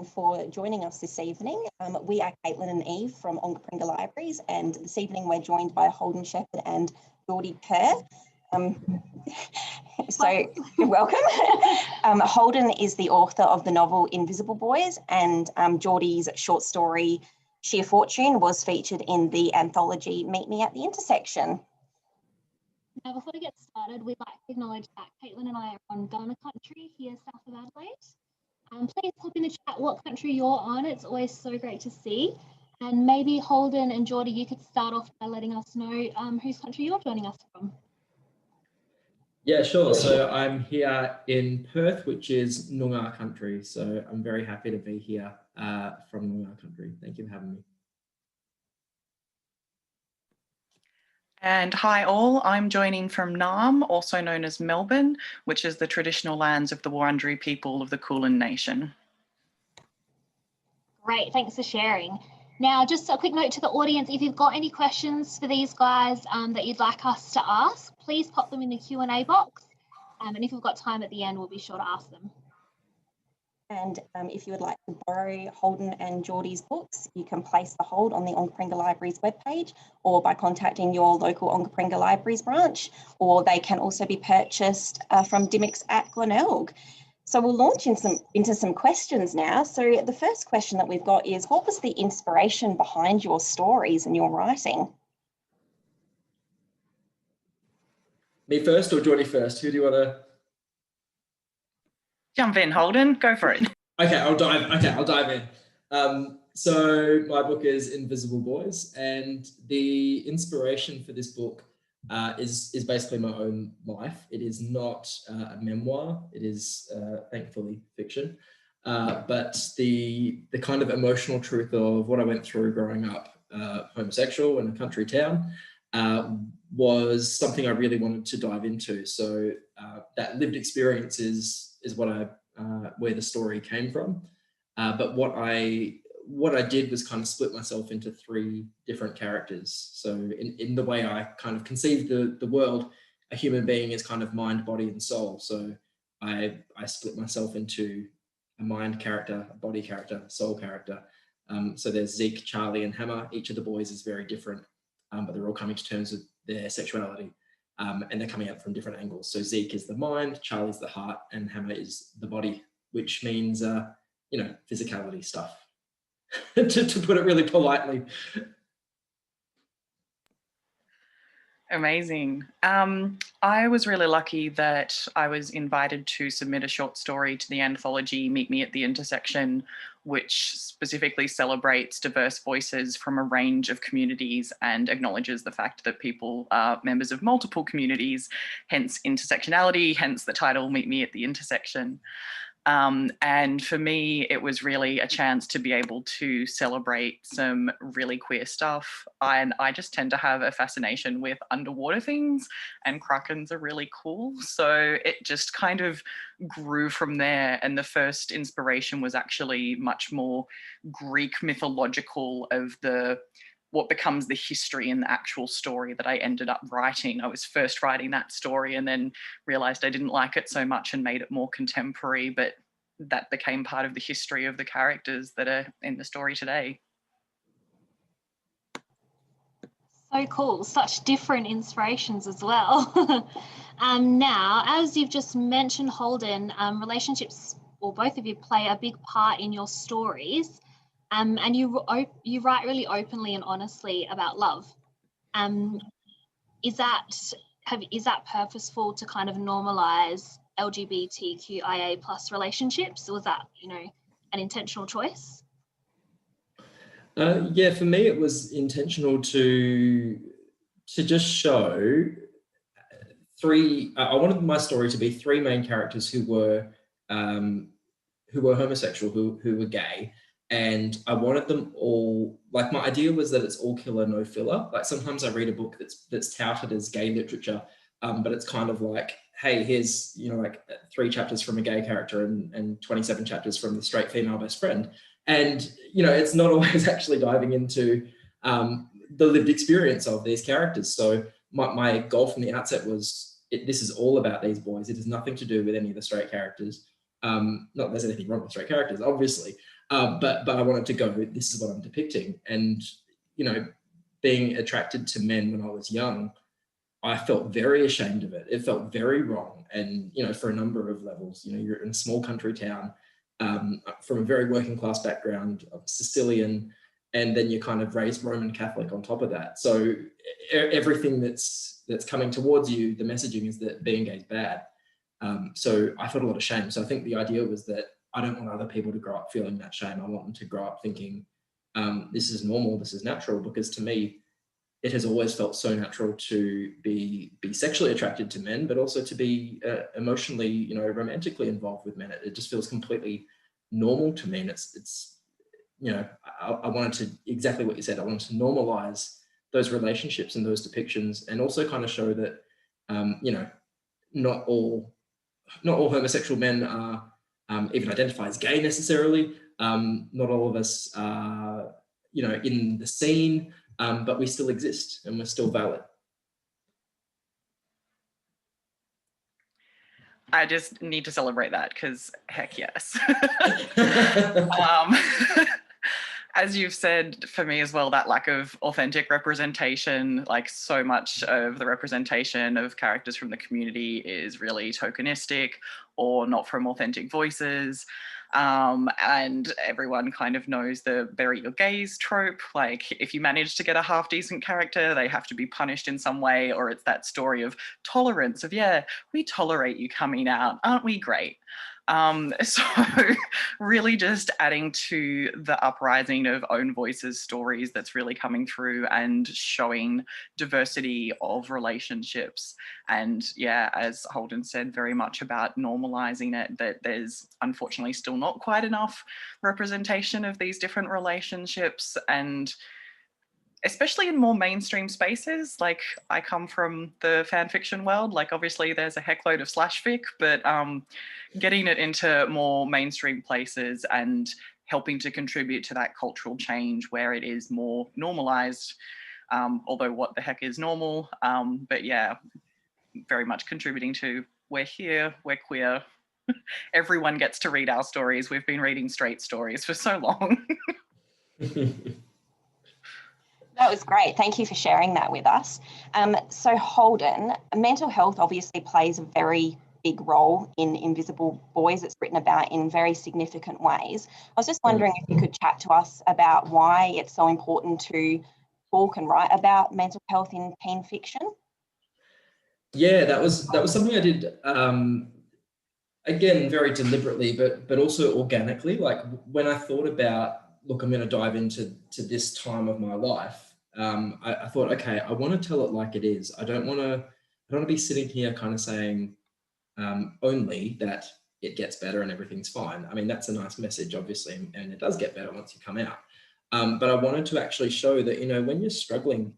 for joining us this evening. We are Caitlin and Eve from Onkaparinga Libraries, and this evening we're joined by Holden, Sheppard and Jordi Kerr. So welcome. Holden is the author of the novel Invisible Boys, and Jordi's short story Sheer Fortune was featured in the anthology Meet Me at the Intersection. Now, before we get started, we'd like to acknowledge that Caitlin and I are on Ghana country here south of Adelaide. Please pop in the chat what country you're on. It's always so great to see. And maybe Holden and Jordi, you could start off by letting us know whose country you're joining us from. Yeah, sure. So I'm here in Perth, which is Noongar country. So I'm very happy to be here from Noongar country. Thank you for having me. And hi all, I'm joining from Naarm, also known as Melbourne, which is the traditional lands of the Wurundjeri people of the Kulin Nation. Great, thanks for sharing. Now, just a quick note to the audience, if you've got any questions for these guys that you'd like us to ask, please pop them in the Q&A box. And if we've got time at the end, we'll be sure to ask them. And if you would like to borrow Holden and Jordi's books, you can place the hold on the Onkaparinga Libraries webpage or by contacting your local Onkaparinga Libraries branch, or they can also be purchased from Dimmicks at Glenelg. So we'll launch into some questions now. So the first question that we've got is, what was the inspiration behind your stories and your writing? Me first or Jordi first? Who do you want to? Jump in, Holden, go for it. Okay, I'll dive in. So my book is Invisible Boys, and the inspiration for this book is basically my own life. It is not a memoir. It is thankfully fiction, but the kind of emotional truth of what I went through growing up homosexual in a country town was something I really wanted to dive into. So that lived experience is what where the story came from. But what I did was kind of split myself into three different characters. So in the way I kind of conceived the world, a human being is kind of mind, body, and soul. So I split myself into a mind character, a body character, a soul character. So there's Zeke, Charlie, and Hammer. Each of the boys is very different, but they're all coming to terms with their sexuality. And they're coming at from different angles. So Zeke is the mind, Charlie's the heart, and Hammer is the body, which means, physicality stuff, to put it really politely. Amazing. I was really lucky that I was invited to submit a short story to the anthology Meet Me at the Intersection, which specifically celebrates diverse voices from a range of communities and acknowledges the fact that people are members of multiple communities, hence intersectionality, hence the title Meet Me at the Intersection. And for me, it was really a chance to be able to celebrate some really queer stuff. And I just tend to have a fascination with underwater things, and krakens are really cool. So it just kind of grew from there. And the first inspiration was actually much more Greek mythological of what becomes the history in the actual story that I ended up writing. I was first writing that story and then realized I didn't like it so much and made it more contemporary, but that became part of the history of the characters that are in the story today. So cool, such different inspirations as well. Now, as you've just mentioned, Holden, relationships, or both of you, play a big part in your stories. And you write really openly and honestly about love. Is that purposeful to kind of normalize LGBTQIA plus relationships? Or was that, an intentional choice? Yeah, for me, it was intentional to just show I wanted my story to be three main characters who were homosexual, who were gay. And I wanted them all, like, my idea was that it's all killer, no filler. Like, sometimes I read a book that's touted as gay literature, but it's kind of like, hey, here's, 3 chapters from a gay character and 27 chapters from the straight female best friend. And, it's not always actually diving into the lived experience of these characters. So my goal from the outset was, this is all about these boys. It has nothing to do with any of the straight characters. Not that there's anything wrong with straight characters, obviously. but I wanted to go, this is what I'm depicting. And, you know, being attracted to men when I was young, I felt very ashamed of it. It felt very wrong. And, you know, for a number of levels, you know, you're in a small country town, from a very working class background, I'm Sicilian, and then you're kind of raised Roman Catholic on top of that. So everything that's coming towards you, the messaging is that being gay is bad. So I felt a lot of shame. So I think the idea was that I don't want other people to grow up feeling that shame. I want them to grow up thinking, this is normal, this is natural, because to me, it has always felt so natural to be sexually attracted to men, but also to be emotionally, you know, romantically involved with men. It just feels completely normal to me. And it's you know, I wanted to, exactly what you said, I wanted to normalize those relationships and those depictions, and also kind of show that, you know, not all homosexual men are even identify as gay necessarily. Not all of us are, you know, in the scene, but we still exist and we're still valid. I just need to celebrate that because heck yes. As you've said, for me as well, that lack of authentic representation, like so much of the representation of characters from the community is really tokenistic or not from authentic voices. And everyone kind of knows the bury your gays trope. Like if you manage to get a half decent character, they have to be punished in some way, or it's that story of tolerance of, yeah, we tolerate you coming out, aren't we great? So really just adding to the uprising of own voices stories that's really coming through and showing diversity of relationships. And yeah, as Holden said, very much about normalizing it, that there's unfortunately still not quite enough representation of these different relationships, and especially in more mainstream spaces. Like I come from the fan fiction world, like obviously there's a heckload of slash fic, but getting it into more mainstream places and helping to contribute to that cultural change where it is more normalized, although what the heck is normal, but yeah, very much contributing to we're here, we're queer, everyone gets to read our stories. We've been reading straight stories for so long. That was great. Thank you for sharing that with us. So Holden, mental health obviously plays a very big role in Invisible Boys. It's written about in very significant ways. I was just wondering if you could chat to us about why it's so important to talk and write about mental health in teen fiction. Yeah, that was something I did, again, very deliberately, but also organically. Like when I thought about, look, I'm going to dive into this time of my life, I thought, okay, I want to tell it like it is. I don't want to be sitting here kind of saying only that it gets better and everything's fine. I mean, that's a nice message, obviously, and it does get better once you come out. But I wanted to actually show that, you know, when you're struggling,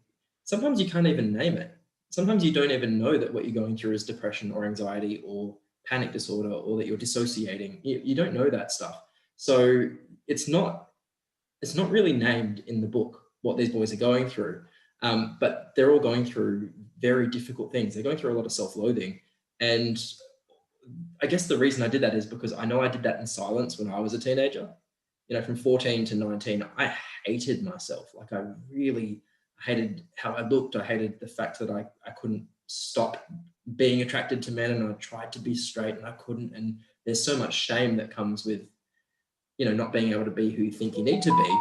sometimes you can't even name it. Sometimes you don't even know that what you're going through is depression or anxiety or panic disorder, or that you're dissociating. You don't know that stuff. So it's not really named in the book what these boys are going through, but they're all going through very difficult things. They're going through a lot of self-loathing. And I guess the reason I did that is because I know I did that in silence when I was a teenager. You know, from 14 to 19, I hated myself. Like I really hated how I looked. I hated the fact that I couldn't stop being attracted to men, and I tried to be straight and I couldn't. And there's so much shame that comes with, you know, not being able to be who you think you need to be.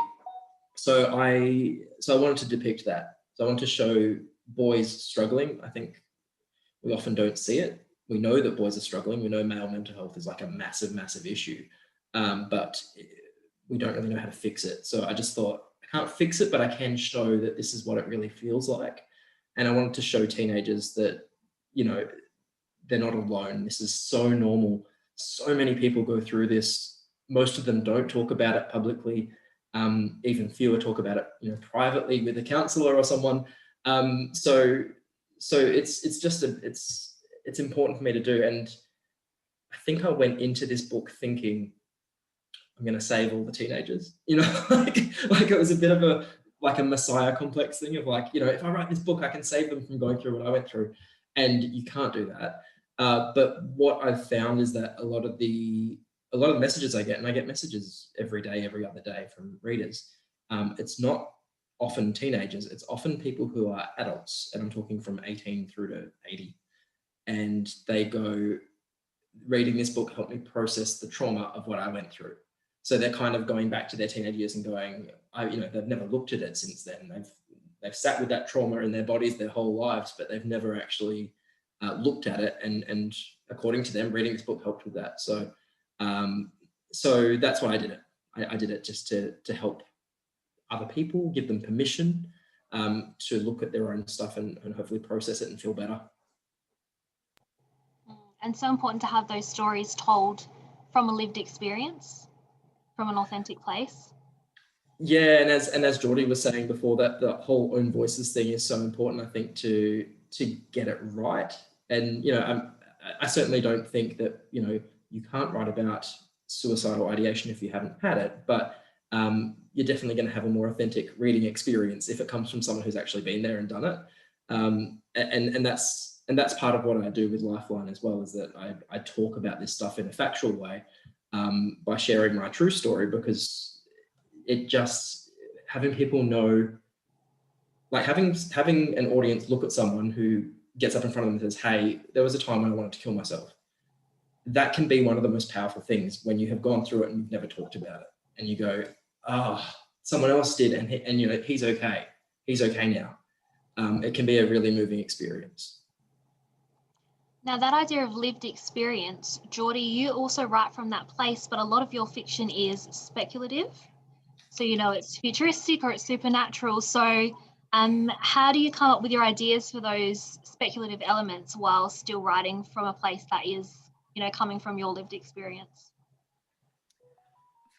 So I wanted to depict that. So I wanted to show boys struggling. I think we often don't see it. We know that boys are struggling. We know male mental health is like a massive, massive issue, but we don't really know how to fix it. So I just thought, I can't fix it, but I can show that this is what it really feels like. And I wanted to show teenagers that, you know, they're not alone. This is so normal. So many people go through this. Most of them don't talk about it publicly. Even fewer talk about it, you know, privately with a counsellor or someone. So it's important for me to do. And I think I went into this book thinking, I'm going to save all the teenagers, you know, like it was a bit of a messiah complex thing of like, you know, if I write this book, I can save them from going through what I went through. And you can't do that. But what I've found is that a lot of the a lot of the messages I get, and I get messages every day, every other day from readers, it's not often teenagers, it's often people who are adults, and I'm talking from 18 through to 80. And they go, reading this book helped me process the trauma of what I went through. So they're kind of going back to their teenage years and going, they've never looked at it since then. They've sat with that trauma in their bodies their whole lives, but they've never actually looked at it. And according to them, reading this book helped with that. So so that's why I did it. I did it just to help other people, give them permission to look at their own stuff and hopefully process it and feel better. And so important to have those stories told from a lived experience, from an authentic place. Yeah, and as Jordi was saying before, that the whole own voices thing is so important, I think, to get it right. And I certainly don't think that you can't write about suicidal ideation if you haven't had it, but you're definitely going to have a more authentic reading experience if it comes from someone who's actually been there and done it. And that's part of what I do with Lifeline as well, is that I talk about this stuff in a factual way by sharing my true story, because it just, having people know, like having an audience look at someone who gets up in front of them and says, hey, there was a time when I wanted to kill myself. That can be one of the most powerful things when you have gone through it and you've never talked about it. And you go, someone else did, and he's okay. He's okay now. It can be a really moving experience. Now, that idea of lived experience, Jordi, you also write from that place, but a lot of your fiction is speculative. So, it's futuristic or it's supernatural. So how do you come up with your ideas for those speculative elements while still writing from a place that is, coming from your lived experience?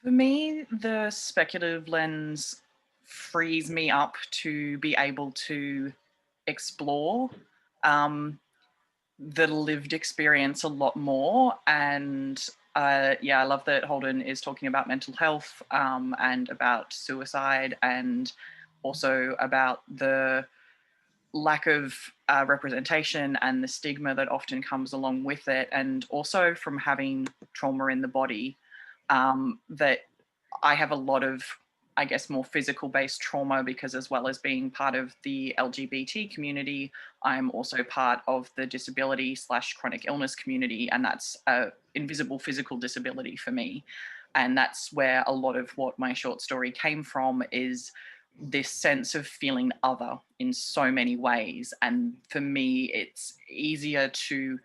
For me, the speculative lens frees me up to be able to explore the lived experience a lot more. And I love that Holden is talking about mental health and about suicide, and also about the lack of representation and the stigma that often comes along with it, and also from having trauma in the body, that I have a lot of, I guess, more physical based trauma, because as well as being part of the LGBT community, I'm also part of the disability / chronic illness community, and that's an invisible physical disability for me. And that's where a lot of what my short story came from, is this sense of feeling other in so many ways. And for me, it's easier to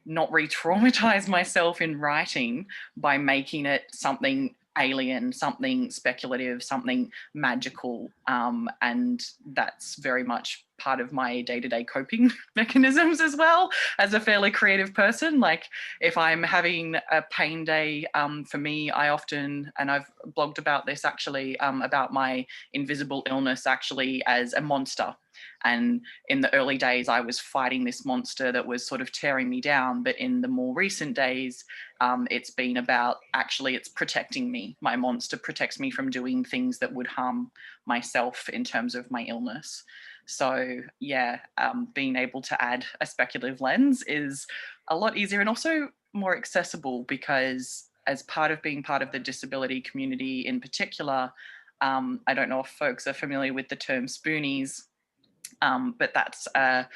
not re-traumatize myself in writing by making it something alien, something speculative, something magical, and that's very much part of my day-to-day coping mechanisms as well, as a fairly creative person. Like if I'm having a pain day, for me, I often, and I've blogged about this actually, about my invisible illness actually as a monster. And in the early days, I was fighting this monster that was sort of tearing me down. But in the more recent days, it's been about, actually, it's protecting me. My monster protects me from doing things that would harm myself in terms of my illness. So yeah, being able to add a speculative lens is a lot easier and also more accessible, because as part of being part of the disability community in particular, I don't know if folks are familiar with the term spoonies, but that's a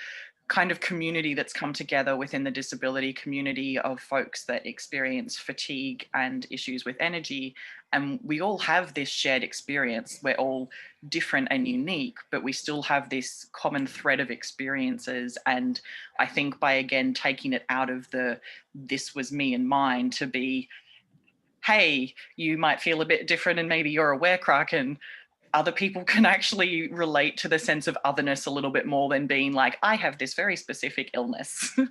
kind of community that's come together within the disability community of folks that experience fatigue and issues with energy. And we all have this shared experience. We're all different and unique, but we still have this common thread of experiences. And I think by, again, taking it out of the this was me and mine to be, hey, you might feel a bit different and maybe you're a werecrack, and other people can actually relate to the sense of otherness a little bit more than being like, I have this very specific illness. So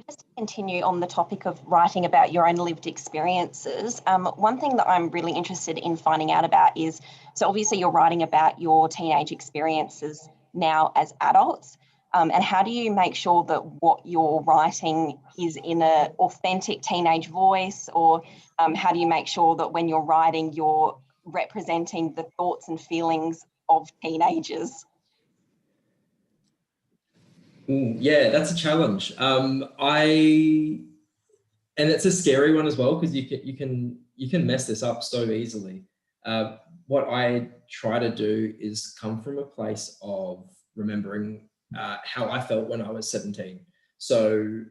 just to continue on the topic of writing about your own lived experiences, one thing that I'm really interested in finding out about is, so obviously you're writing about your teenage experiences now as adults, and how do you make sure that what you're writing is in an authentic teenage voice, or how do you make sure that when you're writing, you're representing the thoughts and feelings of teenagers? Ooh, yeah, that's a challenge. And it's a scary one as well, because you can mess this up so easily. What I try to do is come from a place of remembering how I felt when I was 17. So,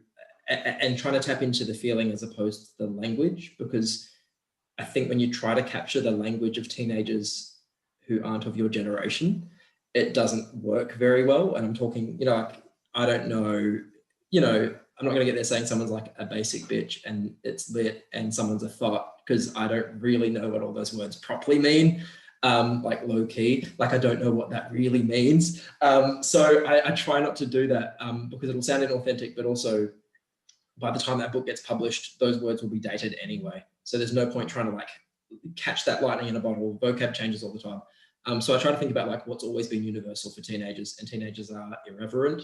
and trying to tap into the feeling as opposed to the language, because I think when you try to capture the language of teenagers who aren't of your generation, it doesn't work very well. And I'm talking, like, I don't know, I'm not going to get there saying someone's like a basic bitch and it's lit and someone's a thought, because I don't really know what all those words properly mean. Like low key, like I don't know what that really means. So I try not to do that because it'll sound inauthentic, but also by the time that book gets published, those words will be dated anyway. So there's no point trying to like catch that lightning in a bottle. Vocab changes all the time. So I try to think about like what's always been universal for teenagers, and teenagers are irreverent.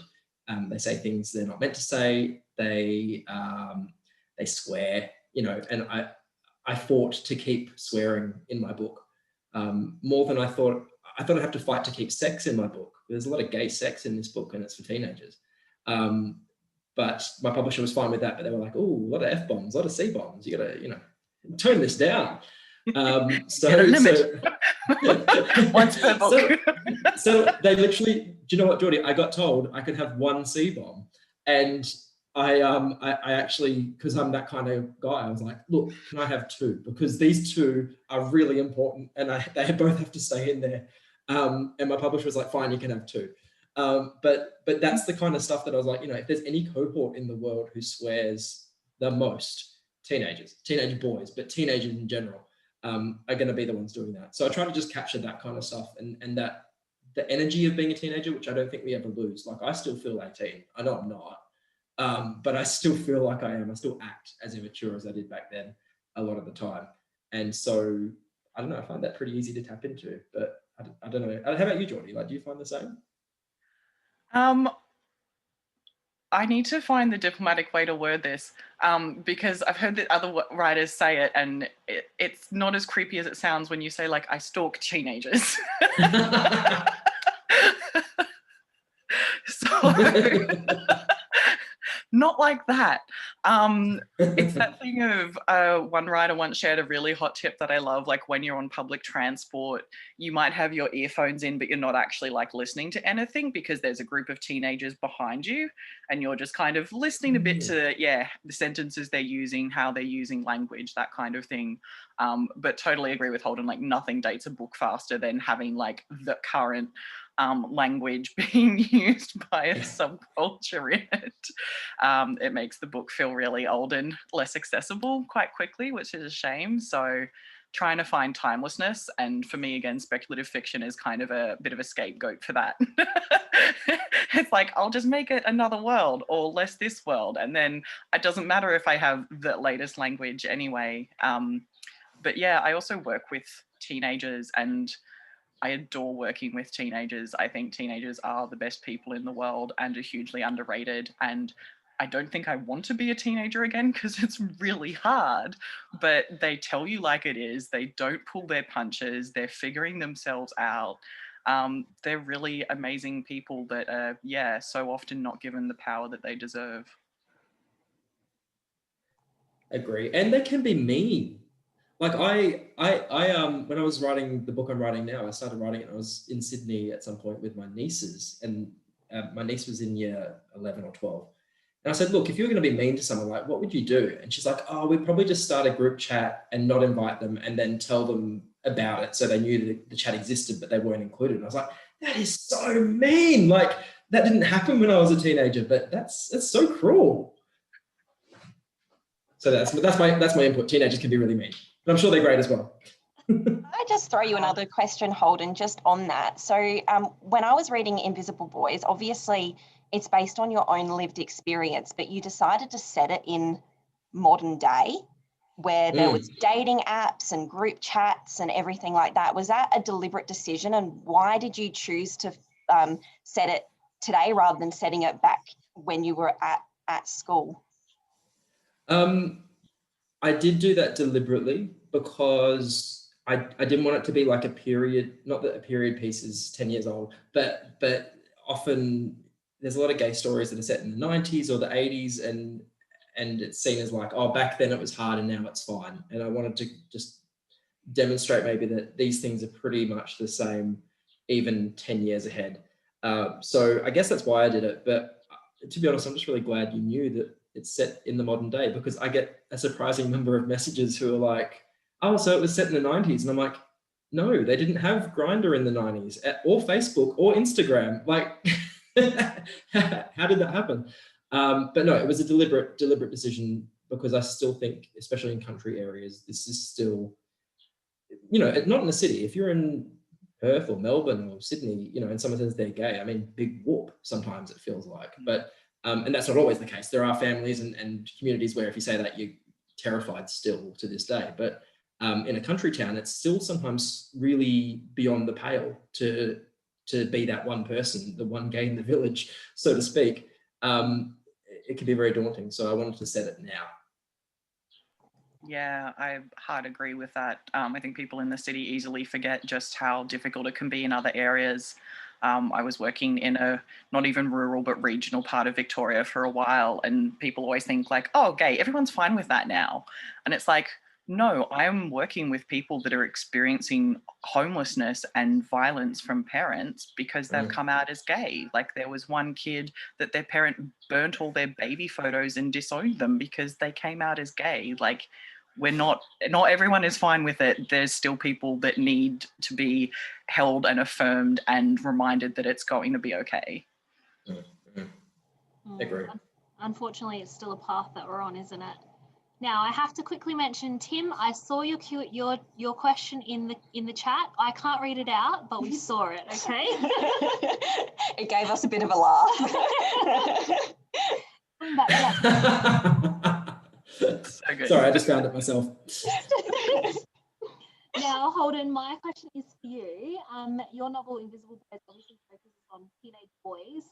They say things they're not meant to say. They swear, and I fought to keep swearing in my book more than I thought. I thought I'd have to fight to keep sex in my book. There's a lot of gay sex in this book, and it's for teenagers. But my publisher was fine with that, but they were like, oh, a lot of F-bombs, a lot of C-bombs. You gotta, tone this down. Once per book. So they literally, do you know what, Jordi? I got told I could have one C-bomb, and I actually, because I'm that kind of guy, I was like, look, can I have two? Because these two are really important, and they both have to stay in there. And my publisher was like, fine, you can have two. But that's the kind of stuff that I was like, if there's any cohort in the world who swears the most, teenage boys, but teenagers in general are going to be the ones doing that. So I try to just capture that kind of stuff and that the energy of being a teenager, which I don't think we ever lose. Like I still feel 18. I know I'm not, but I still feel like I am. I still act as immature as I did back then a lot of the time. And so I don't know. I find that pretty easy to tap into. But I don't know. How about you, Jordi? Like, do you find the same? I need to find the diplomatic way to word this because I've heard that other writers say it, and it's not as creepy as it sounds when you say, like, I stalk teenagers. So not like that. It's that thing of one writer once shared a really hot tip that I love, like when you're on public transport, you might have your earphones in, but you're not actually like listening to anything because there's a group of teenagers behind you and you're just kind of listening a bit to, the sentences they're using, how they're using language, that kind of thing. But totally agree with Holden, like nothing dates a book faster than having like the current language being used by a subculture in it. It makes the book feel really old and less accessible quite quickly, which is a shame. So trying to find timelessness, and for me, again, speculative fiction is kind of a bit of a scapegoat for that. It's like, I'll just make it another world or less this world, and then it doesn't matter if I have the latest language anyway. But yeah, I also work with teenagers and I adore working with teenagers. I think teenagers are the best people in the world and are hugely underrated. And I don't think I want to be a teenager again because it's really hard, but they tell you like it is. They don't pull their punches. They're figuring themselves out. They're really amazing people that are, so often not given the power that they deserve. Agree. And they can be mean. Like I when I was writing the book I'm writing now, I started writing it. I was in Sydney at some point with my nieces, and my niece was in year 11 or 12. And I said, look, if you were going to be mean to someone, like, what would you do? And she's like, oh, we'd probably just start a group chat and not invite them and then tell them about it so they knew that the chat existed, but they weren't included. And I was like, that is so mean. Like, that didn't happen when I was a teenager, but that's so cruel. So that's my input. Teenagers can be really mean, but I'm sure they're great as well. I just throw you another question, Holden, just on that. So when I was reading Invisible Boys, obviously it's based on your own lived experience, but you decided to set it in modern day where there was dating apps and group chats and everything like that. Was that a deliberate decision, and why did you choose to set it today rather than setting it back when you were at school? I did do that deliberately because I didn't want it to be like a period, not that a period piece is 10 years old, but often there's a lot of gay stories that are set in the 90s or the 80s, and it's seen as like, oh, back then it was hard and now it's fine. And I wanted to just demonstrate maybe that these things are pretty much the same, even 10 years ahead. So I guess that's why I did it. But to be honest, I'm just really glad you knew that it's set in the modern day, because I get a surprising number of messages who are like, oh, so it was set in the 90s. And I'm like, no, they didn't have Grindr in the 90s or Facebook or Instagram. Like, how did that happen? But no, it was a deliberate decision, because I still think, especially in country areas, this is still, you know, not in the city. If you're in Perth or Melbourne or Sydney, you know, and someone says they're gay, I mean, big whoop, sometimes it feels like. But, and that's not always the case. There are families and communities where if you say that, you're terrified still to this day. But in a country town, it's still sometimes really beyond the pale to be that one person, the one gay in the village, so to speak. It can be very daunting. So I wanted to set it now. Yeah, I hard agree with that. I think people in the city easily forget just how difficult it can be in other areas. I was working in a not even rural but regional part of Victoria for a while, and people always think like, oh, gay, everyone's fine with that now. And it's like, no, I'm working with people that are experiencing homelessness and violence from parents because they've come out as gay. Like there was one kid that their parent burnt all their baby photos and disowned them because they came out as gay. Like we're not everyone is fine with it. There's still people that need to be held and affirmed and reminded that it's going to be okay. Agree. Unfortunately, it's still a path that we're on, isn't it? Now, I have to quickly mention, Tim, I saw your question in the chat. I can't read it out, but we saw it, okay? It gave us a bit of a laugh. So good. Sorry, I just found it myself. Now, Holden, my question is for you. Your novel, Invisible Boys, obviously focuses on teenage boys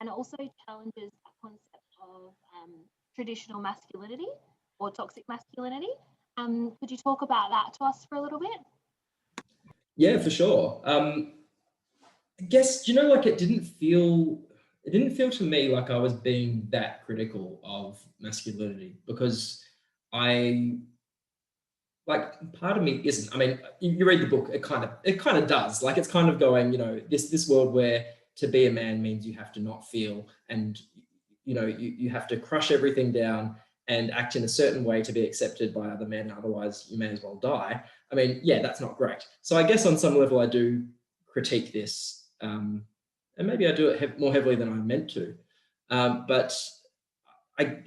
and also challenges that concept of traditional masculinity or toxic masculinity. Could you talk about that to us for a little bit? Yeah, for sure. I guess, you know, like it didn't feel to me like I was being that critical of masculinity, because part of me isn't. I mean, you read the book, it kind of does. Like it's kind of going, you know, this world where to be a man means you have to not feel, and you know, you have to crush everything down and act in a certain way to be accepted by other men, otherwise you may as well die. I mean, yeah, that's not great. So I guess on some level I do critique this, and maybe I do it more heavily than I meant to. But I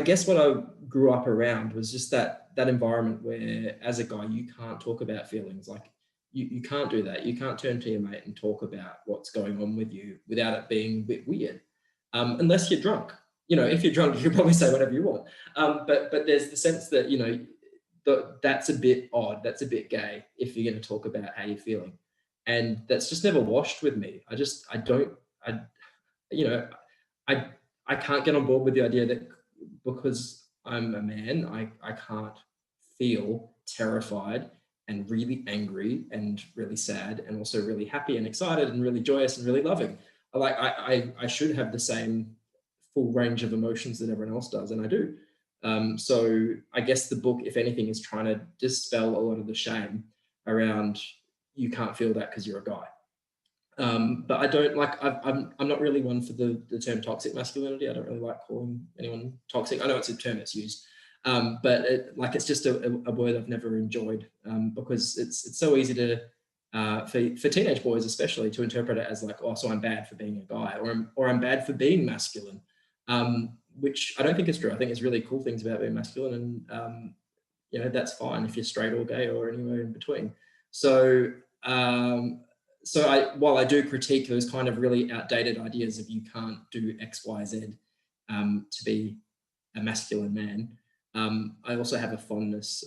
guess what I grew up around was just that environment where as a guy, you can't talk about feelings. Like you can't do that. You can't turn to your mate and talk about what's going on with you without it being a bit weird, unless you're drunk. You know, if you're drunk, you can probably say whatever you want. But there's the sense that, you know, that's a bit odd. That's a bit gay if you're going to talk about how you're feeling. And that's just never washed with me. I can't get on board with the idea that because I'm a man, I can't feel terrified and really angry and really sad and also really happy and excited and really joyous and really loving. Like I should have the same full range of emotions that everyone else does, and I do. So I guess the book, if anything, is trying to dispel a lot of the shame around you can't feel that because you're a guy. But I don't like, I'm not really one for the term toxic masculinity. I don't really like calling anyone toxic. I know it's a term that's used, but it's just a word I've never enjoyed, because it's so easy to, for teenage boys especially, to interpret it as like, oh, so I'm bad for being a guy, or I'm bad for being masculine, which I don't think is true. I think there's really cool things about being masculine, and you know, that's fine if you're straight or gay or anywhere in between. So while I do critique those kind of really outdated ideas of you can't do X, Y, Z to be a masculine man, I also have a fondness,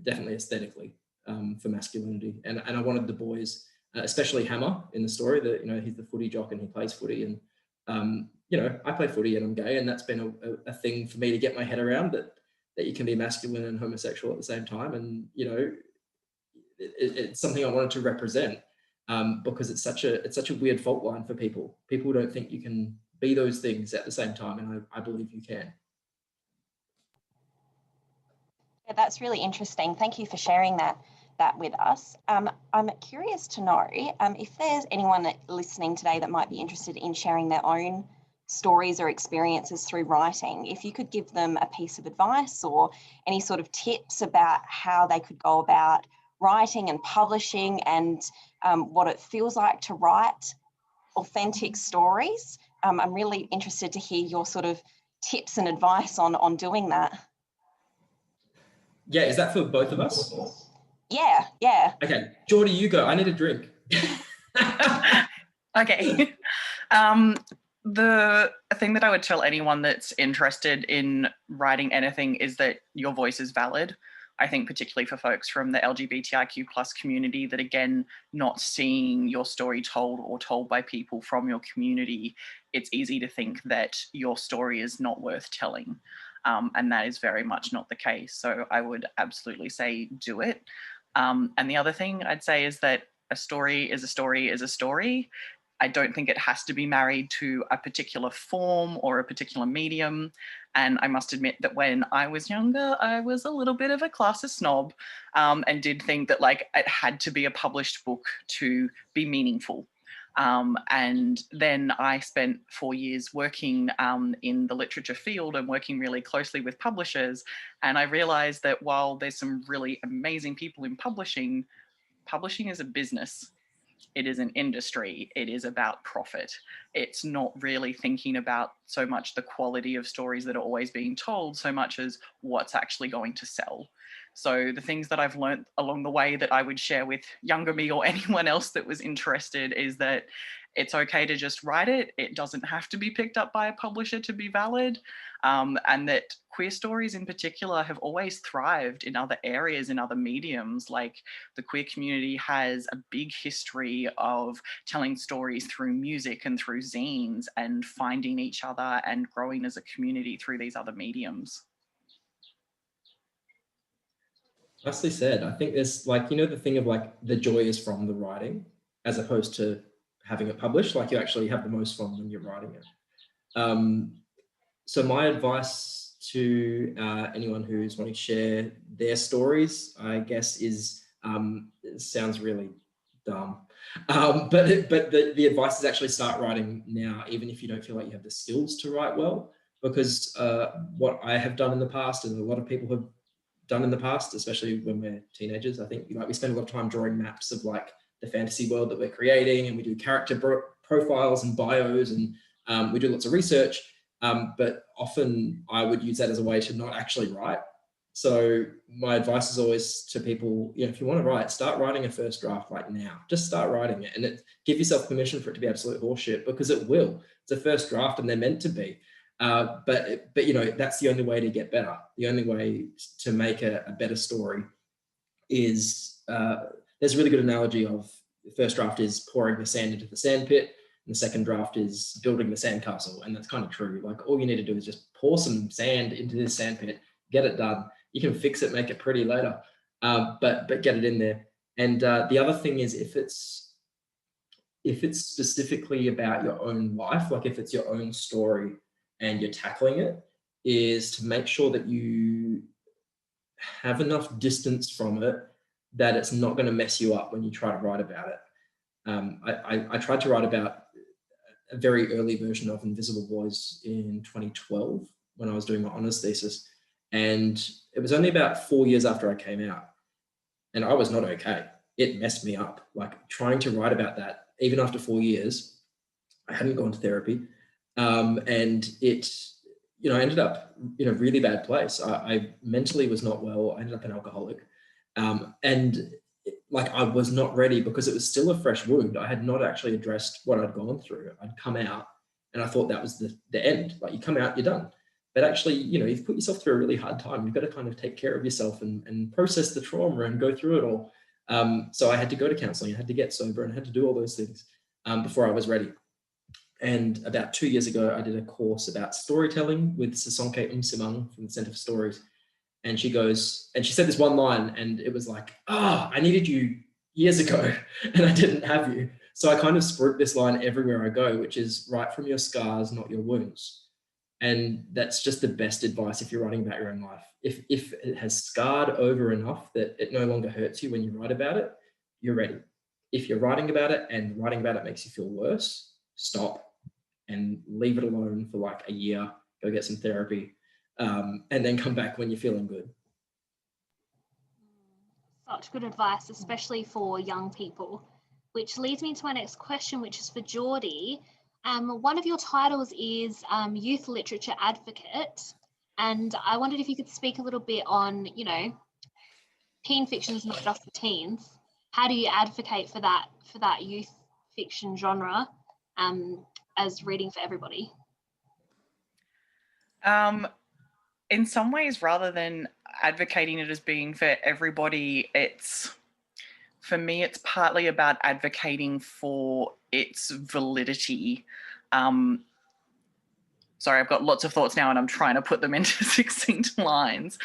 definitely aesthetically, for masculinity. And I wanted the boys, especially Hammer in the story, that, you know, he's the footy jock and he plays footy. And, you know, I play footy and I'm gay, and that's been a thing for me to get my head around, that you can be masculine and homosexual at the same time. And, you know, it's something I wanted to represent. Because it's such a weird fault line for people. People don't think you can be those things at the same time, and I believe you can. Yeah, that's really interesting. Thank you for sharing that with us. I'm curious to know if there's anyone listening today that might be interested in sharing their own stories or experiences through writing. If you could give them a piece of advice or any sort of tips about how they could go about writing and publishing, and what it feels like to write authentic stories. I'm really interested to hear your sort of tips and advice on doing that. Yeah, is that for both of us? Yeah. Okay, Jordi, you go. I need a drink. Okay. The thing that I would tell anyone that's interested in writing anything is that your voice is valid. I think particularly for folks from the LGBTIQ plus community, that again, not seeing your story told or told by people from your community, it's easy to think that your story is not worth telling. And that is very much not the case. So I would absolutely say do it. And the other thing I'd say is that a story is a story is a story. I don't think it has to be married to a particular form or a particular medium. And I must admit that when I was younger, I was a little bit of a classist snob, and did think that like it had to be a published book to be meaningful. And then I spent 4 years working in the literature field and working really closely with publishers. And I realized that while there's some really amazing people in publishing, publishing is a business. It is an industry. It is about profit. It's not really thinking about so much the quality of stories that are always being told, so much as what's actually going to sell. So the things that I've learned along the way that I would share with younger me or anyone else that was interested is that it's okay to just write it. It doesn't have to be picked up by a publisher to be valid. And that queer stories in particular have always thrived in other areas, in other mediums. Like the queer community has a big history of telling stories through music and through zines and finding each other and growing as a community through these other mediums. Nicely said. I think there's like, you know, the thing of like the joy is from the writing as opposed to having it published. Like you actually have the most fun when you're writing it. So my advice to anyone who's wanting to share their stories, I guess, is it sounds really dumb, but the advice is actually start writing now, even if you don't feel like you have the skills to write well, because what I have done in the past and a lot of people have done in the past, especially when we're teenagers, I think like we spend a lot of time drawing maps of like the fantasy world that we're creating, and we do character profiles and bios, and we do lots of research. But often I would use that as a way to not actually write. So my advice is always to people, you know, if you want to write, start writing a first draft like now. Just start writing it, and give yourself permission for it to be absolute horseshit, because it will. It's a first draft and they're meant to be. But you know, that's the only way to get better. The only way to make a better story is, there's a really good analogy of the first draft is pouring the sand into the sand pit, and the second draft is building the sandcastle. And that's kind of true. Like all you need to do is just pour some sand into this sand pit, get it done. You can fix it, make it pretty later, but get it in there. And the other thing is, if it's specifically about your own life, like if it's your own story and you're tackling it, is to make sure that you have enough distance from it that it's not going to mess you up when you try to write about it. I tried to write about a very early version of Invisible Boys in 2012 when I was doing my honours thesis. And it was only about 4 years after I came out. And I was not okay. It messed me up. Like trying to write about that, even after 4 years, I hadn't gone to therapy. And it, you know, I ended up in a really bad place. I mentally was not well. I ended up an alcoholic. Like I was not ready because it was still a fresh wound. I had not actually addressed what I'd gone through. I'd come out and I thought that was the end. Like you come out, you're done. But actually, you know, you've put yourself through a really hard time. You've got to kind of take care of yourself and process the trauma and go through it all. So I had to go to counseling. I had to get sober and I had to do all those things before I was ready. And about 2 years ago, I did a course about storytelling with Sisonke Umsimang from the Centre for Stories. And she goes, and she said this one line, and it was like, I needed you years ago and I didn't have you. So I kind of spruik this line everywhere I go, which is write from your scars, not your wounds. And that's just the best advice if you're writing about your own life. If it has scarred over enough that it no longer hurts you when you write about it, you're ready. If you're writing about it and writing about it makes you feel worse, stop and leave it alone for like a year, go get some therapy, and then come back when you're feeling good. Such good advice, especially for young people, which leads me to my next question, which is for Jordi. One of your titles is Youth Literature Advocate, and I wondered if you could speak a little bit on, you know, teen fiction is not just for teens. How do you advocate for that youth fiction genre as reading for everybody? In some ways, rather than advocating it as being for everybody, for me, it's partly about advocating for its validity. Sorry, I've got lots of thoughts now and I'm trying to put them into succinct lines.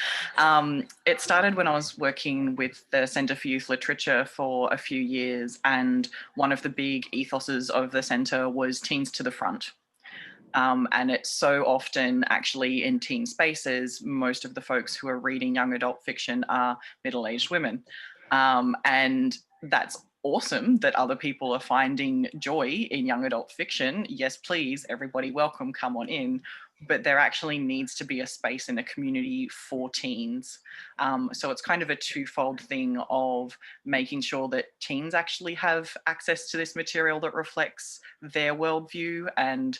It started when I was working with the Centre for Youth Literature for a few years, and one of the big ethoses of the centre was Teens to the Front. And it's so often actually in teen spaces, most of the folks who are reading young adult fiction are middle-aged women. And that's awesome that other people are finding joy in young adult fiction. Yes, please, everybody welcome, come on in. But there actually needs to be a space in a community for teens. So it's kind of a twofold thing of making sure that teens actually have access to this material that reflects their worldview, and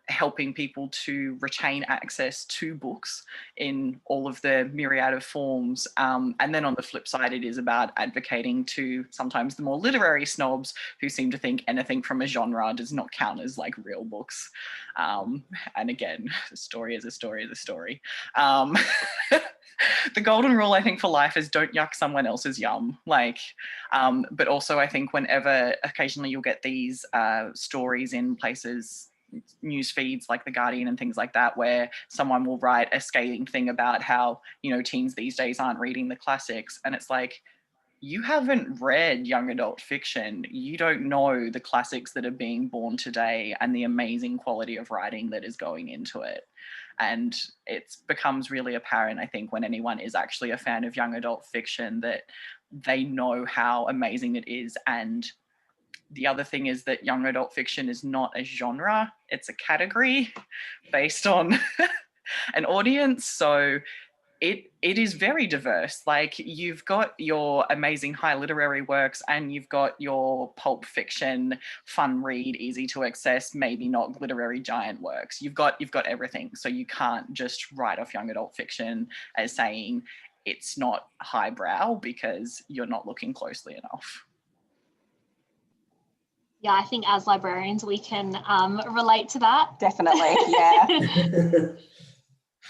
helping people to retain access to books in all of their myriad of forms. And then on the flip side, it is about advocating to sometimes the more literary snobs who seem to think anything from a genre does not count as like real books. And again, a story is a story is a story. The golden rule, I think, for life is don't yuck someone else's yum. But also I think whenever occasionally you'll get these stories in places, news feeds like The Guardian and things like that, where someone will write a scathing thing about how, you know, teens these days aren't reading the classics. And it's like, you haven't read young adult fiction. You don't know the classics that are being born today and the amazing quality of writing that is going into it. And it becomes really apparent, I think, when anyone is actually a fan of young adult fiction, that they know how amazing it is. And the other thing is that young adult fiction is not a genre, it's a category based on an audience. So it is very diverse. Like, you've got your amazing high literary works and you've got your pulp fiction, fun read, easy to access, maybe not literary giant works. You've got everything. So you can't just write off young adult fiction as saying it's not highbrow because you're not looking closely enough. Yeah, I think as librarians, we can relate to that. Definitely, yeah.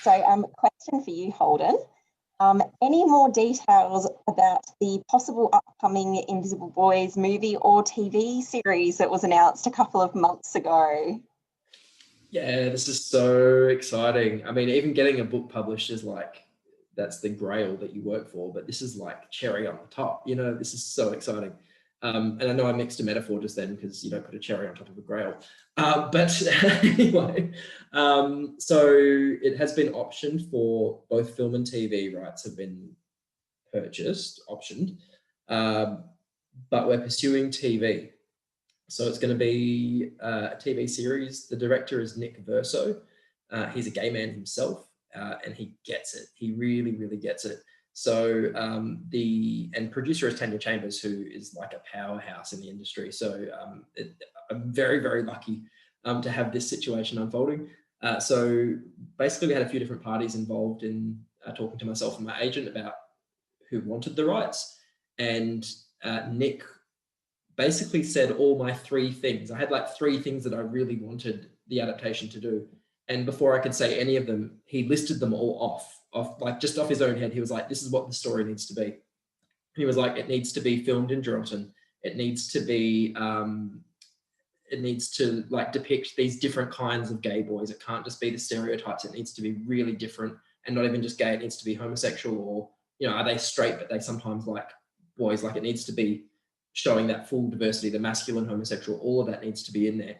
So question for you, Holden. Any more details about the possible upcoming Invisible Boys movie or TV series that was announced a couple of months ago? Yeah, this is so exciting. I mean, even getting a book published is like, that's the grail that you work for, but this is like cherry on the top. You know, this is so exciting. And I know I mixed a metaphor just then because you don't put a cherry on top of a grail. But anyway, so it has been optioned for both film and TV rights have been optioned, but we're pursuing TV. So it's going to be a TV series. The director is Nick Verso. He's a gay man himself, and he gets it. He really, really gets it. So and producer is Tanya Chambers, who is like a powerhouse in the industry. So I'm very, very lucky to have this situation unfolding. So basically we had a few different parties involved in talking to myself and my agent about who wanted the rights. And Nick basically said all my three things. I had like three things that I really wanted the adaptation to do. And before I could say any of them, he listed them all off just off his own head. He was like, this is what the story needs to be. He was like, it needs to be filmed in Geraldton. It needs to be, it needs to like depict these different kinds of gay boys. It can't just be the stereotypes. It needs to be really different, and not even just gay. It needs to be homosexual, or, you know, are they straight, but they sometimes like boys. Like, it needs to be showing that full diversity, the masculine, homosexual, all of that needs to be in there.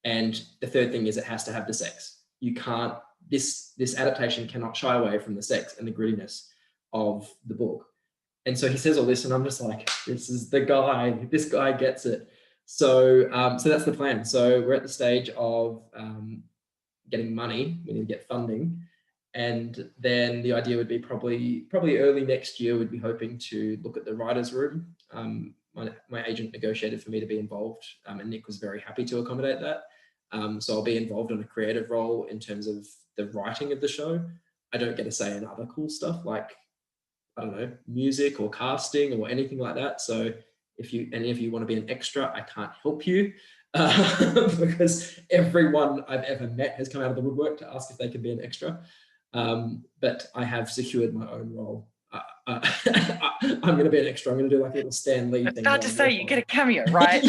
And the third thing is it has to have the sex. You can't, this adaptation cannot shy away from the sex and the grittiness of the book. And so he says all this, and I'm just like, this is the guy, this guy gets it. So, so that's the plan. So we're at the stage of getting money. We need to get funding. And then the idea would be probably early next year, we'd be hoping to look at the writer's room. My agent negotiated for me to be involved, and Nick was very happy to accommodate that. So I'll be involved in a creative role in terms of the writing of the show. I don't get a say in other cool stuff like, I don't know, music or casting or anything like that. So if you want to be an extra, I can't help you because everyone I've ever met has come out of the woodwork to ask if they can be an extra. But I have secured my own role. I'm going to be an extra. I'm going to do like a little Stan Lee thing. Hard to say, you get a cameo, right?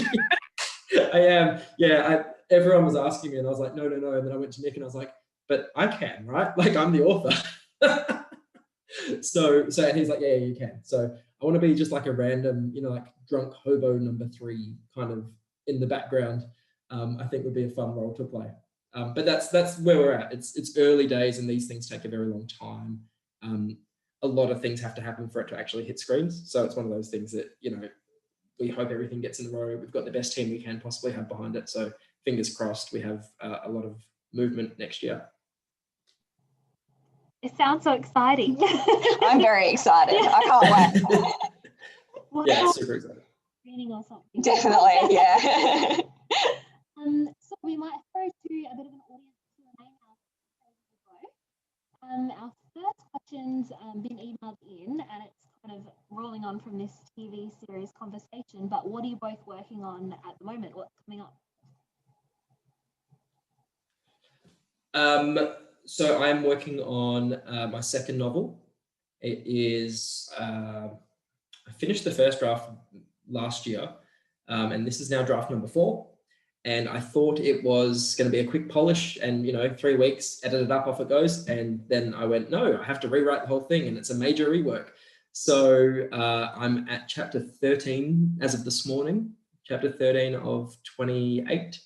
I am. Yeah, everyone was asking me and I was like, no. And then I went to Nick and I was like, but I can, right? Like I'm the author. So and he's like, yeah, you can. So I want to be just like a random, like drunk hobo number 3 kind of in the background. I think would be a fun role to play. But that's where we're at. It's early days and these things take a very long time. A lot of things have to happen for it to actually hit screens. So it's one of those things that, we hope everything gets in a row. We've got the best team we can possibly have behind it. So fingers crossed we have a lot of movement next year. It sounds so exciting. I'm very excited. I can't wait. Well, Yeah, super excited. Training or something. Definitely, yeah. So we might throw to a bit of an audience Q&A now. Our first question's been emailed in, and it's kind of rolling on from this TV series conversation. But what are you both working on at the moment? What's coming up? So I'm working on my second novel. It is, I finished the first draft last year, and this is now draft number 4. And I thought it was going to be a quick polish and, 3 weeks, edit it up, off it goes. And then I went, no, I have to rewrite the whole thing. And it's a major rework. So I'm at chapter 13 as of this morning, chapter 13 of 28.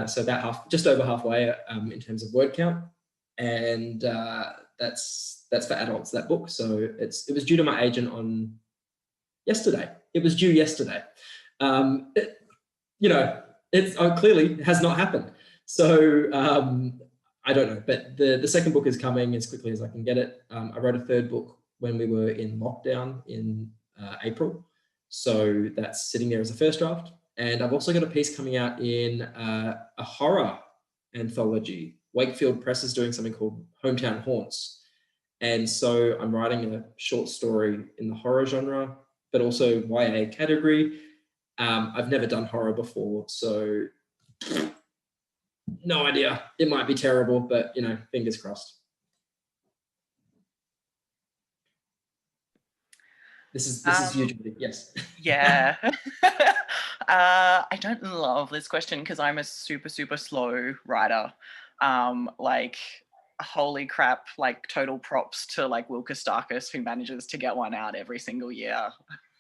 So about just over halfway in terms of word count. And that's for adults, that book. So it was due to my agent on yesterday. It was due yesterday. It clearly has not happened. So I don't know, but the second book is coming as quickly as I can get it. I wrote a third book when we were in lockdown in April. So that's sitting there as a first draft. And I've also got a piece coming out in a horror anthology. Wakefield Press is doing something called Hometown Haunts. And so I'm writing a short story in the horror genre, but also YA category. I've never done horror before, so no idea. It might be terrible, but fingers crossed. This is usually, yes. Yeah. I don't love this question because I'm a super, super slow writer. Holy crap, total props to Wilka Starkus, who manages to get one out every single year.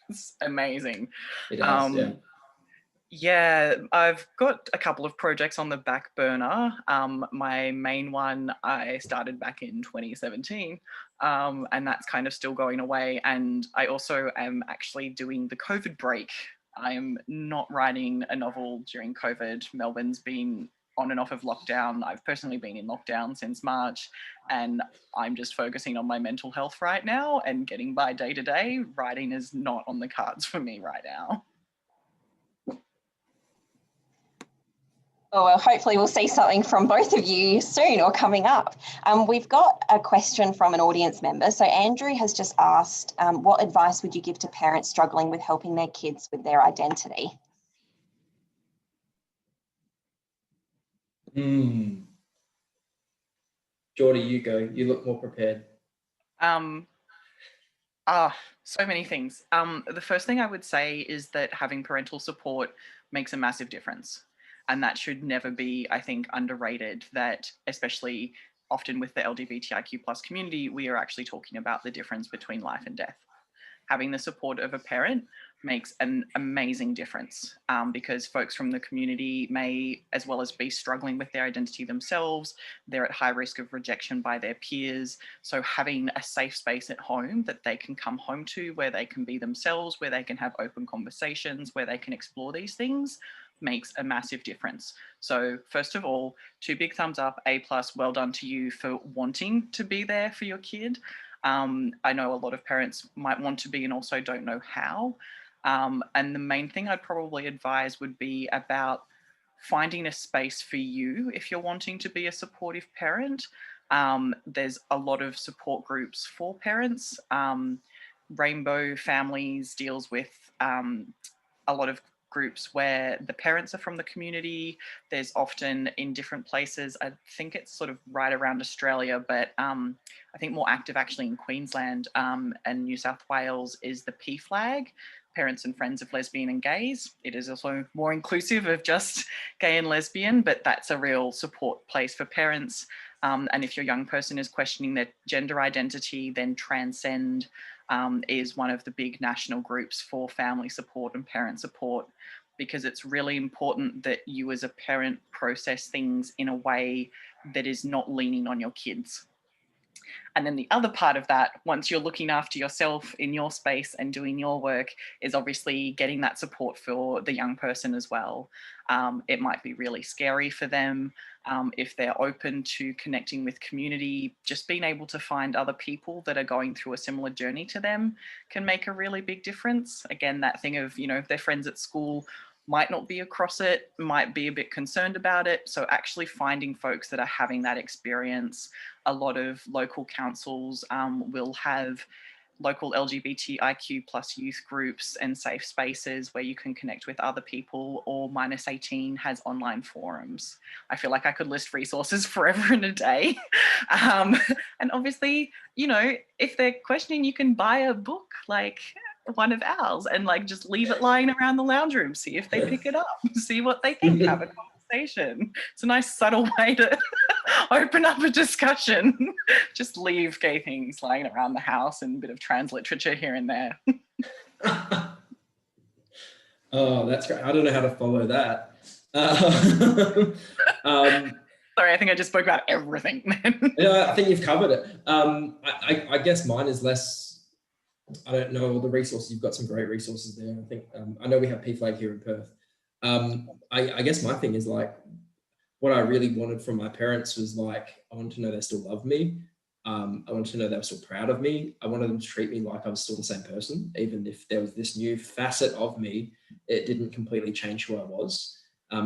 It's amazing. It does, yeah. Yeah, I've got a couple of projects on the back burner. My main one I started back in 2017, and that's kind of still going away. And I also am actually doing the COVID break. I'm not writing a novel during COVID. Melbourne's been on and off of lockdown. I've personally been in lockdown since March, and I'm just focusing on my mental health right now and getting by day to day. Writing is not on the cards for me right now. Oh, well, hopefully we'll see something from both of you soon or coming up. We've got a question from an audience member. So Andrew has just asked, what advice would you give to parents struggling with helping their kids with their identity? Jordi, you go. You look more prepared. So many things. The first thing I would say is that having parental support makes a massive difference. And that should never be, I think, underrated, that especially often with the LGBTIQ+ community, we are actually talking about the difference between life and death. having the support of a parent makes an amazing difference, because folks from the community may as well as be struggling with their identity themselves. They're at high risk of rejection by their peers. So having a safe space at home that they can come home to, where they can be themselves, where they can have open conversations, where they can explore these things, makes a massive difference. So first of all, 2 big thumbs up, A+, well done to you for wanting to be there for your kid. I know a lot of parents might want to be and also don't know how. And the main thing I'd probably advise would be about finding a space for you if you're wanting to be a supportive parent. There's a lot of support groups for parents. Rainbow Families deals with a lot of groups where the parents are from the community. There's often in different places, I think it's sort of right around Australia, but I think more active actually in Queensland and New South Wales is the PFLAG, Parents and Friends of Lesbian and Gays. It is also more inclusive of just gay and lesbian, but that's a real support place for parents. And if your young person is questioning their gender identity, then Transcend is one of the big national groups for family support and parent support, because it's really important that you as a parent process things in a way that is not leaning on your kids. And then the other part of that, once you're looking after yourself in your space and doing your work, is obviously getting that support for the young person as well. It might be really scary for them. If they're open to connecting with community, just being able to find other people that are going through a similar journey to them can make a really big difference. Again, that thing of, you know, if their friends at school might not be across it, might be a bit concerned about it. So actually finding folks that are having that experience. A lot of local councils will have local LGBTIQ plus youth groups and safe spaces where you can connect with other people, or -18 has online forums. I feel like I could list resources forever and a day. And obviously, you know, if they're questioning, you can buy a book like one of ours and like just leave it lying around the lounge room, see if they pick it up, see what they think, have a conversation. It's a nice subtle way to open up a discussion. Just leave gay things lying around the house and a bit of trans literature here and there. Oh, that's great. I don't know how to follow that. Sorry, I think I just spoke about everything. Yeah, I think you've covered it. I guess mine is less, I don't know all the resources. You've got some great resources there. I think, I know we have PFLAG here in Perth. I guess my thing is like, what I really wanted from my parents was like, I wanted to know they still love me. I wanted to know they were still proud of me. I wanted them to treat me like I was still the same person. Even if there was this new facet of me, it didn't completely change who I was.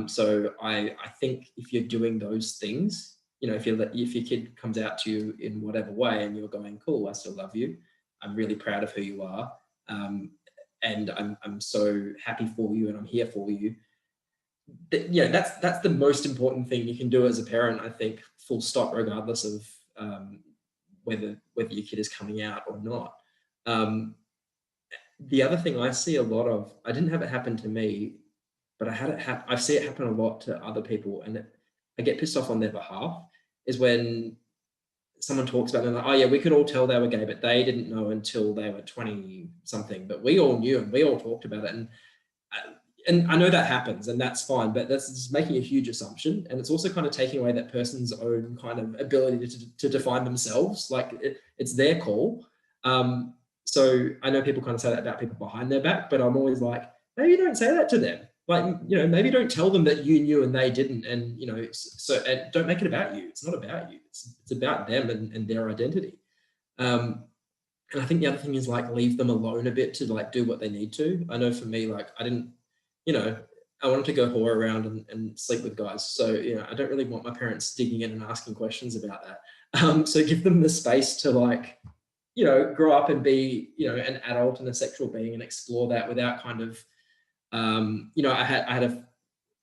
So I think if you're doing those things, you know, if your kid comes out to you in whatever way and you're going, cool, I still love you. I'm really proud of who you are. And I'm so happy for you and I'm here for you. Yeah, that's the most important thing you can do as a parent, I think, full stop, regardless of whether your kid is coming out or not. The other thing I see a lot of, I didn't have it happen to me, but I see it happen a lot to other people, and I get pissed off on their behalf, is when someone talks about them like, oh yeah, we could all tell they were gay, but they didn't know until they were 20 something, but we all knew and we all talked about it. And I know that happens and that's fine, but that's just making a huge assumption. And it's also kind of taking away that person's own kind of ability to define themselves. Like it's their call. So I know people kind of say that about people behind their back, but I'm always like, maybe don't say that to them. Like, you know, maybe don't tell them that you knew and they didn't. And, you know, and don't make it about you. It's not about you. It's about them and their identity. And I think the other thing is like, leave them alone a bit to like do what they need to. I know for me, like I didn't, you know, I wanted to go whore around and sleep with guys. So, you know, I don't really want my parents digging in and asking questions about that. So give them the space to like, you know, grow up and be, you know, an adult and a sexual being and explore that without kind of, you know, I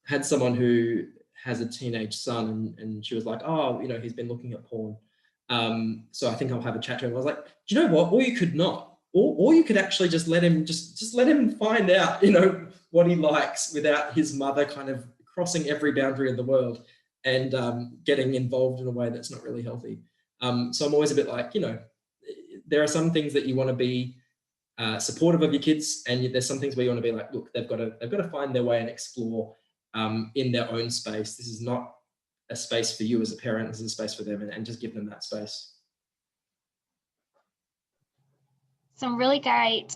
had someone who has a teenage son and she was like, oh, you know, he's been looking at porn. So I think I'll have a chat to him. I was like, do you know what? Or you could not. Or you could actually just let him just let him find out, you know, what he likes without his mother kind of crossing every boundary in the world and getting involved in a way that's not really healthy. So I'm always a bit like, you know, there are some things that you want to be supportive of your kids, and there's some things where you want to be like, look, they've got to find their way and explore in their own space. This is not a space for you as a parent. This is a space for them, and just give them that space. Some really great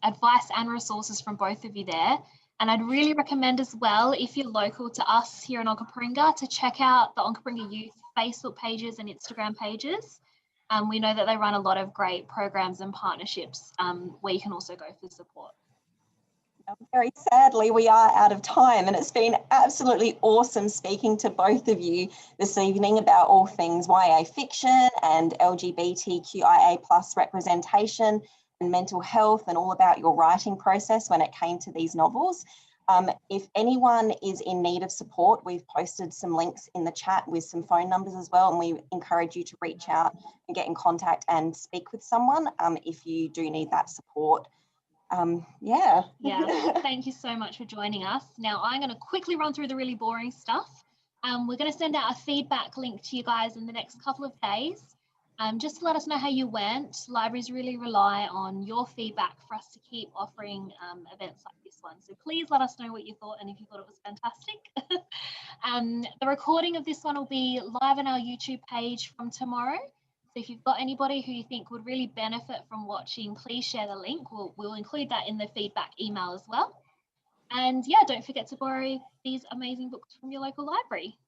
advice and resources from both of you there. And I'd really recommend as well, if you're local to us here in Onkaparinga, to check out the Onkaparinga Youth Facebook pages and Instagram pages. We know that they run a lot of great programs and partnerships where you can also go for support. Very sadly, we are out of time, and it's been absolutely awesome speaking to both of you this evening about all things YA fiction and LGBTQIA+ representation and mental health, and all about your writing process when it came to these novels. If anyone is in need of support, we've posted some links in the chat with some phone numbers as well, and we encourage you to reach out and get in contact and speak with someone if you do need that support. Yeah. Thank you so much for joining us. Now I'm going to quickly run through the really boring stuff. We're going to send out a feedback link to you guys in the next couple of days. Just to let us know how you went. Libraries really rely on your feedback for us to keep offering events like this one. So please let us know what you thought and if you thought it was fantastic. The recording of this one will be live on our YouTube page from tomorrow. So if you've got anybody who you think would really benefit from watching, please share the link. We'll include that in the feedback email as well. And yeah, don't forget to borrow these amazing books from your local library.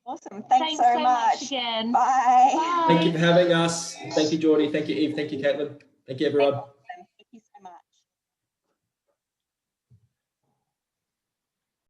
Awesome. Thanks so much again. Bye. Thank you for having us. Thank you, Jordi. Thank you, Eve. Thank you, Caitlin. Thank you, everyone.